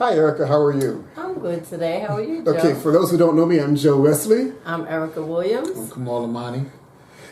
Hi, Ericka. How are you? I'm good today. How are you, Joe? Okay, for those who don't know me, I'm Joe Wesley. I'm Ericka Williams. I'm Kamal Amani.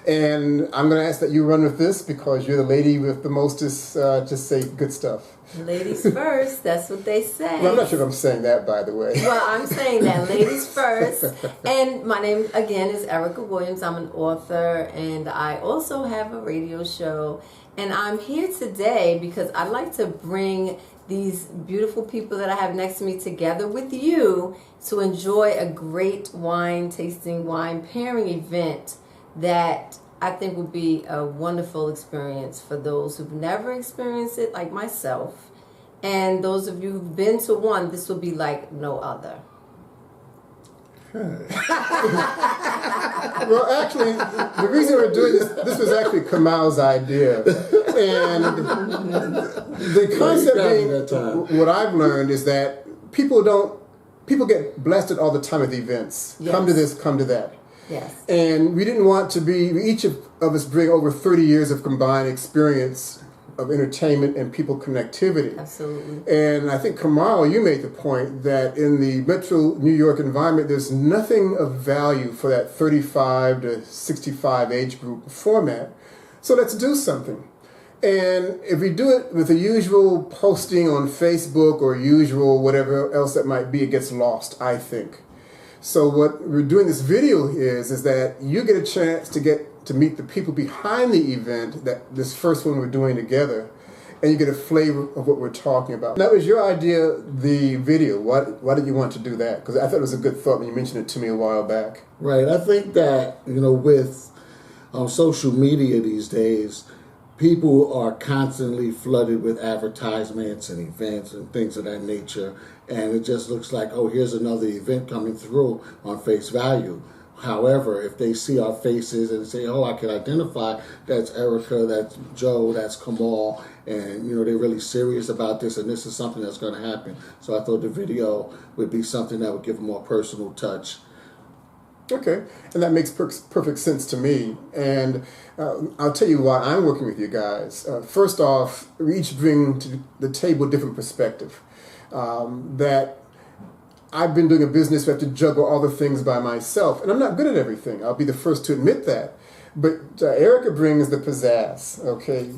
And I'm going to ask that you run with this because you're the lady with the mostest, just say good stuff. Ladies first. That's what they say. Well, I'm not sure if I'm saying that, by the way. Well, I'm saying that ladies first. And my name, again, is Ericka Williams. I'm an author, and I also have a radio show. And I'm here today because I'd like to bring these beautiful people that I have next to me together with you to enjoy a great wine tasting, wine pairing event that I think would be a wonderful experience for those who've never experienced it, like myself. And those of you who've been to one, this will be like no other. Well, actually, the reason we're doing this was actually Kamal's idea. And the concept being, what I've learned is that people get blasted all the time at the events. Yes. Come to this, come to that. Yes. And we didn't want to be, each of us bring over 30 years of combined experience of entertainment and people connectivity. Absolutely. And I think, Kamal, you made the point that in the Metro New York environment, there's nothing of value for that 35 to 65 age group format. So let's do something. And if we do it with the usual posting on Facebook or usual whatever else that might be, it gets lost, I think. So what we're doing this video is that you get a chance to meet the people behind the event, that this first one we're doing together, and you get a flavor of what we're talking about. That was your idea, the video. Why did you want to do that? Because I thought it was a good thought when you mentioned it to me a while back. Right. I think that, with social media these days, people are constantly flooded with advertisements and events and things of that nature. And it just looks like, oh, here's another event coming through on face value. However, if they see our faces and say, oh, I can identify, that's Ericka, that's Joe, that's Kamal, and, they're really serious about this and this is something that's going to happen. So I thought the video would be something that would give a more personal touch. Okay, and that makes perfect sense to me. And I'll tell you why I'm working with you guys. First off, we each bring to the table a different perspective. That I've been doing a business where I have to juggle all the things by myself, and I'm not good at everything. I'll be the first to admit that. But Ericka brings the pizzazz, okay?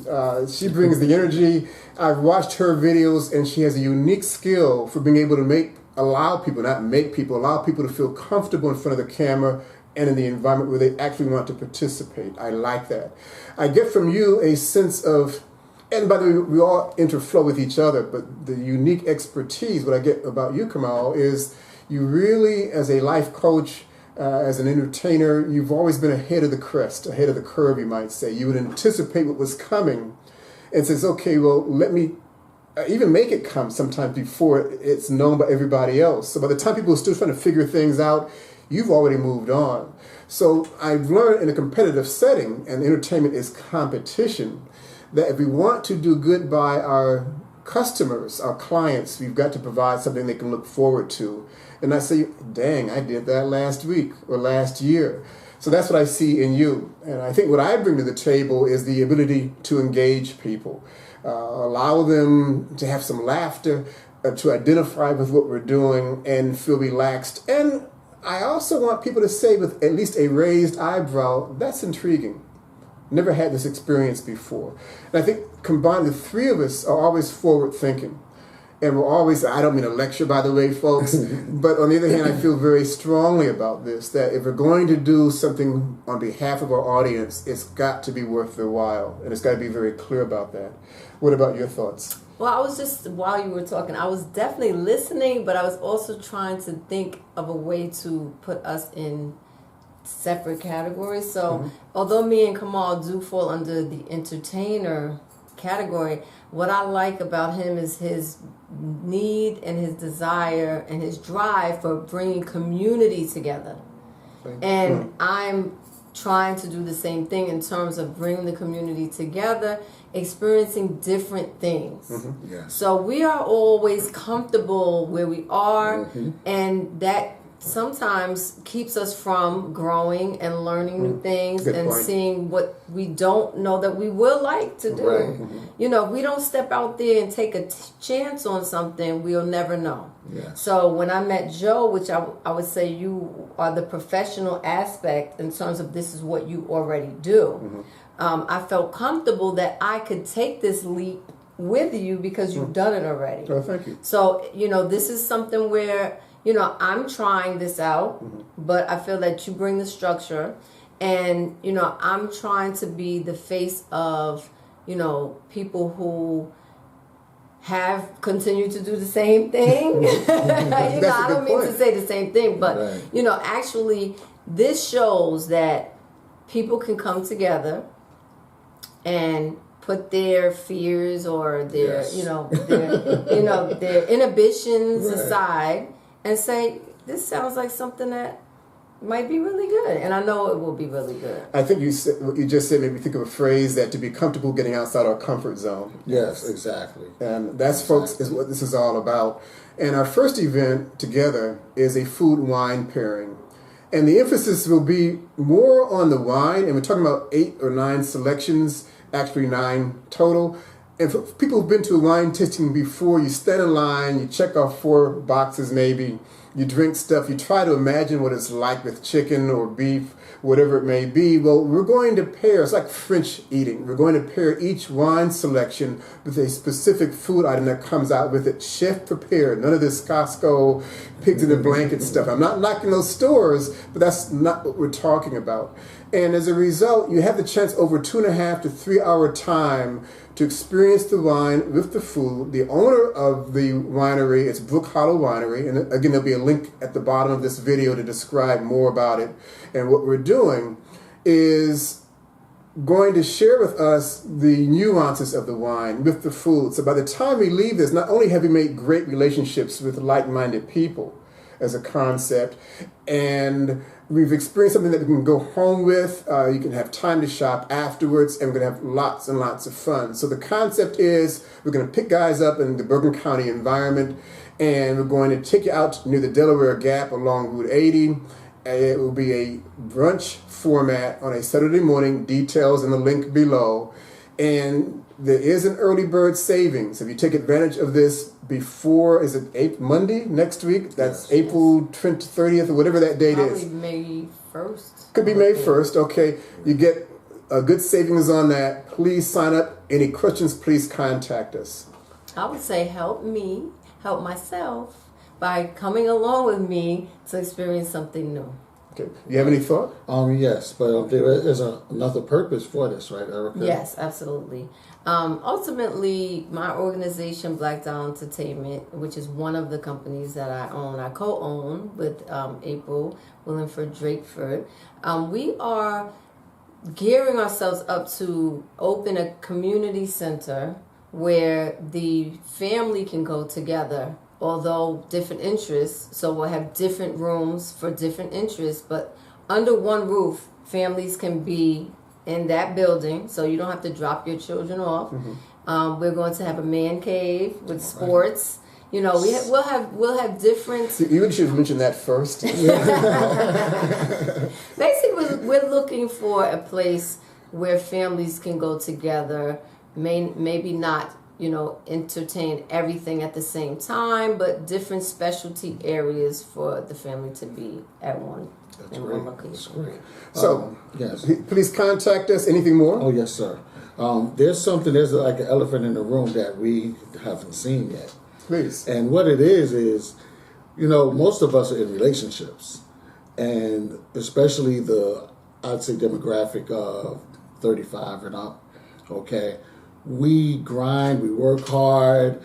She brings the energy. I've watched her videos, and she has a unique skill for being able to allow people to feel comfortable in front of the camera and in the environment where they actually want to participate. I like that. I get from you a sense of, and by the way, we all interflow with each other, but the unique expertise, what I get about you, Kamal, is you really, as a life coach, as an entertainer, you've always been ahead of the curve, you might say. You would anticipate what was coming and says, okay, well, let me even make it come sometimes before it's known by everybody else. So by the time people are still trying to figure things out, you've already moved on. So I've learned in a competitive setting, and entertainment is competition, that if we want to do good by our customers, our clients, we've got to provide something they can look forward to. And I say, dang, I did that last week or last year. So that's what I see in you. And I think what I bring to the table is the ability to engage people, allow them to have some laughter, to identify with what we're doing and feel relaxed. And I also want people to say with at least a raised eyebrow, that's intriguing. Never had this experience before. And I think combined, the three of us are always forward thinking. And we're always, I don't mean to lecture, by the way, folks, but on the other hand, I feel very strongly about this, that if we're going to do something on behalf of our audience, it's got to be worth their while. And it's got to be very clear about that. What about your thoughts? Well, I was just, while you were talking, I was definitely listening, but I was also trying to think of a way to put us in separate categories. So although me and Kamal do fall under the entertainer category, what I like about him is his need and his desire and his drive for bringing community together. And I'm trying to do the same thing in terms of bringing the community together, experiencing different things. Yes. So we are always comfortable where we are, and that sometimes keeps us from growing and learning new things Good and point. seeing what we don't know that we would like to do. Right. You know, if we don't step out there and take a chance on something, we'll never know. Yes. So when I met Joe, which I would say you are the professional aspect in terms of this is what you already do, I felt comfortable that I could take this leap with you because you've done it already. Oh, thank you. So, you know, this is something where, you know, I'm trying this out, but I feel that you bring the structure, and, you know, I'm trying to be the face of, you know, people who have continued to do the same thing. You know, I don't mean to say the same thing, but, Right. you know, actually this shows that people can come together and put their fears or their, Yes. their inhibitions Right. aside and say, this sounds like something that might be really good. And I know it will be really good. I think what you just said made me think of a phrase that to be comfortable getting outside our comfort zone. Yes, exactly. And that's, folks, is what this is all about. And our first event together is a food wine pairing. And the emphasis will be more on the wine, and we're talking about 8 or 9 selections, actually 9 total. And for people who've been to a wine tasting before, you stand in line, you check off 4 boxes maybe, you drink stuff, you try to imagine what it's like with chicken or beef, whatever it may be. Well, we're going to pair, it's like French eating. We're going to pair each wine selection with a specific food item that comes out with it, chef prepared. None of this Costco pigs in a blanket stuff. I'm not knocking those stores, but that's not what we're talking about. And as a result, you have the chance over 2.5 to 3 hour time to experience the wine with the food. The owner of the winery is Brook Hollow Winery. And again, there'll be a link at the bottom of this video to describe more about it. And what we're doing is going to share with us the nuances of the wine with the food. So by the time we leave this, not only have we made great relationships with like-minded people as a concept, and we've experienced something that we can go home with. You can have time to shop afterwards, and we're going to have lots and lots of fun. So the concept is we're going to pick guys up in the Bergen County environment, and we're going to take you out near the Delaware Gap along Route 80. It will be a brunch format on a Saturday morning. Details in the link below. And there is an early bird savings. If you take advantage of this before, is it Monday next week? That's Yes. April 30th or whatever that date Probably is. May 1st. Could be May 1st. Okay. You get a good savings on that. Please sign up. Any questions, please contact us. I would say help myself by coming along with me to experience something new. Okay. You have any thought? Yes, but there is another purpose for this, right, Ericka? Yes, absolutely. Ultimately, my organization, Black Doll Entertainment, which is one of the companies that I co-own with April Willingford Drakeford, we are gearing ourselves up to open a community center where the family can go together, although different interests. So we'll have different rooms for different interests, but under one roof, families can be in that building, so you don't have to drop your children off. We're going to have a man cave with sports. You know, we'll have different. You really should have mentioned that first. Basically, we're looking for a place where families can go together. Maybe not, entertain everything at the same time, but different specialty areas for the family to be at one. That's in great. one location. That's great. So, yes. Please contact us. Anything more? Oh, yes, sir. There's like an elephant in the room that we haven't seen yet. Please. And what it is, most of us are in relationships. And especially I'd say demographic of 35 and up, okay? We grind, we work hard,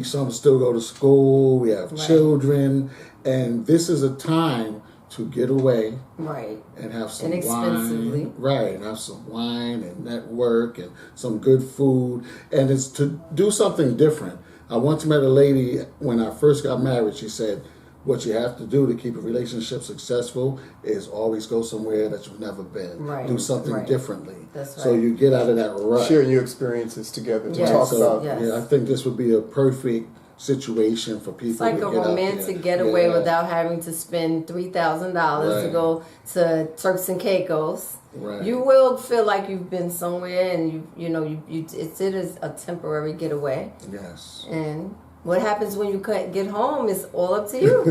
some still go to school, we have children, and this is a time to get away, Right, and have some inexpensively. wine, right? And have some wine and network and some good food, and it's to do something different. I once met a lady when I first got married. She said, "What you have to do to keep a relationship successful is always go somewhere that you've never been. Right, Do something right. differently. That's So right. you get out of that rut." Share new experiences together to Yes. talk So about. Yes. yeah, I think this would be a perfect situation for people. It's like to a get out romantic there. getaway Yeah. without having to spend $3,000 to Right. go to Turks and Caicos. Right. You will feel like you've been somewhere, and it is a temporary getaway. Yes. And what happens when you get home is all up to you.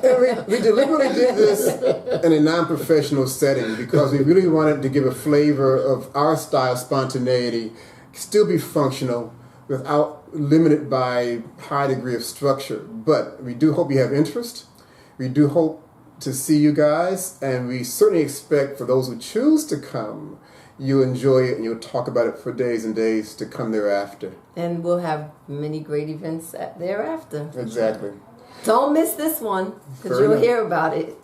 And we deliberately did this in a non-professional setting because we really wanted to give a flavor of our style spontaneity, still be functional without limited by high degree of structure. But we do hope you have interest. We do hope to see you guys, and we certainly expect for those who choose to come, you'll enjoy it and you'll talk about it for days and days to come thereafter. And we'll have many great events thereafter. Exactly. Don't miss this one, because Fair you'll enough. hear about it.